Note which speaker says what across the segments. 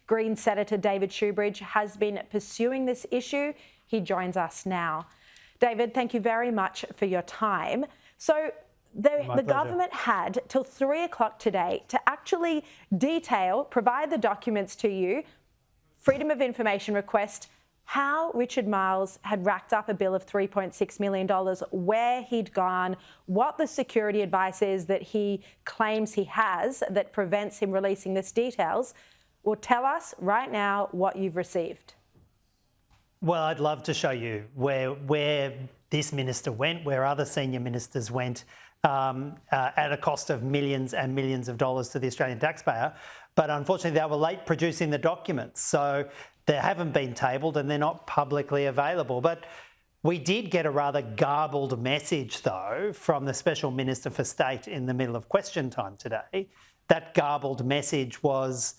Speaker 1: Green Senator David Shoebridge has been pursuing this issue. He joins us now. David, thank you very much for your time. So the government had till 3 o'clock today to actually provide the documents to you, Freedom of Information request, how Richard Marles had racked up a bill of $3.6 million, where he'd gone, what the security advice is that he claims he has that prevents him releasing this details. Well, tell us right now what you've received.
Speaker 2: Well, I'd love to show you where this minister went, where other senior ministers went at a cost of millions and millions of dollars to the Australian taxpayer. But unfortunately, they were late producing the documents. So they haven't been tabled and they're not publicly available. But we did get a rather garbled message, though, from the Special Minister for State in the middle of question time today. That garbled message was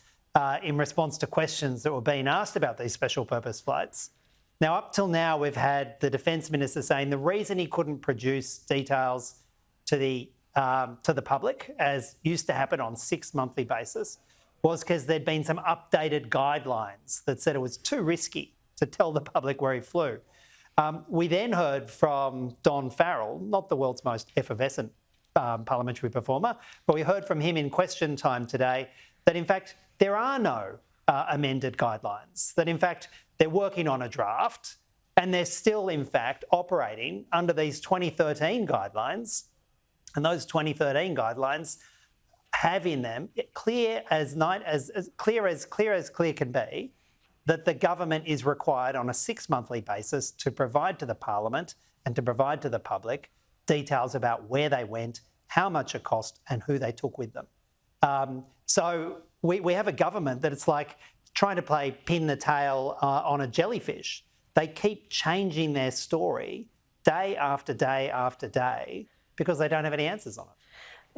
Speaker 2: in response to questions that were being asked about these special purpose flights. Now, up till now, we've had the Defence Minister saying the reason he couldn't produce details to the public, as used to happen on 6 monthly basis, was because there'd been some updated guidelines that said it was too risky to tell the public where he flew. We then heard from Don Farrell, not the world's most effervescent parliamentary performer, but we heard from him in question time today that, in fact, there are no amended guidelines, that, in fact, they're working on a draft and they're still, in fact, operating under these 2013 guidelines. And those 2013 guidelines have in them, clear as clear can be, that the government is required on a 6 monthly basis to provide to the Parliament and to provide to the public details about where they went, how much it cost and who they took with them. So we have a government that it's like trying to play pin the tail on a jellyfish. They keep changing their story day after day after day because they don't have any answers on it.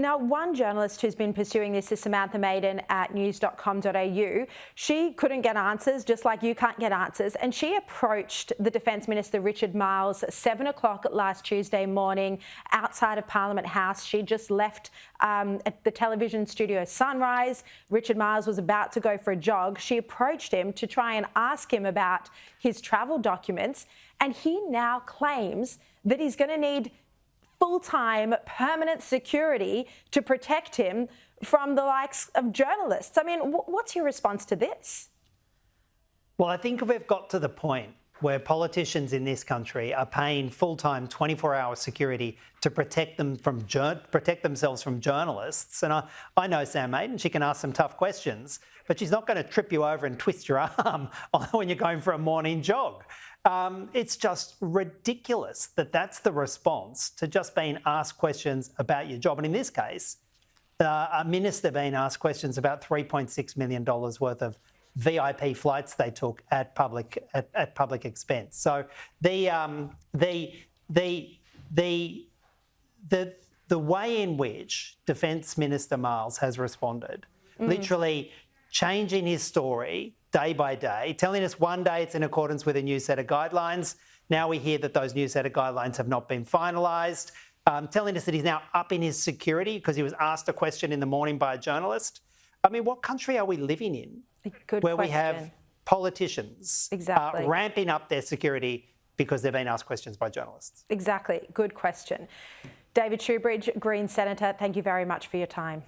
Speaker 1: Now, one journalist who's been pursuing this is Sam Maiden at news.com.au. She couldn't get answers, just like you can't get answers, and she approached the Defence Minister Richard Marles at 7 o'clock last Tuesday morning outside of Parliament House. She just left at the television studio Sunrise. Richard Marles was about to go for a jog. She approached him to try and ask him about his travel documents, and he now claims that he's going to need full-time permanent security to protect him from the likes of journalists. I mean, what's your response to this?
Speaker 2: Well, I think we've got to the point where politicians in this country are paying full-time 24-hour security to protect themselves from journalists. And I know Sam Maiden, she can ask some tough questions, but she's not going to trip you over and twist your arm when you're going for a morning jog. It's just ridiculous that that's the response to just being asked questions about your job. And in this case, a minister being asked questions about $3.6 million worth of VIP flights they took at public expense. So the way in which Defence Minister Marles has responded, literally changing his story day by day, telling us one day it's in accordance with a new set of guidelines. Now we hear that those new set of guidelines have not been finalised, telling us that he's now upping his security because he was asked a question in the morning by a journalist. I mean, what country are we living in we have politicians ramping up their security because they've been asked questions by journalists?
Speaker 1: Exactly. Good question. David Shoebridge, Green Senator, thank you very much for your time.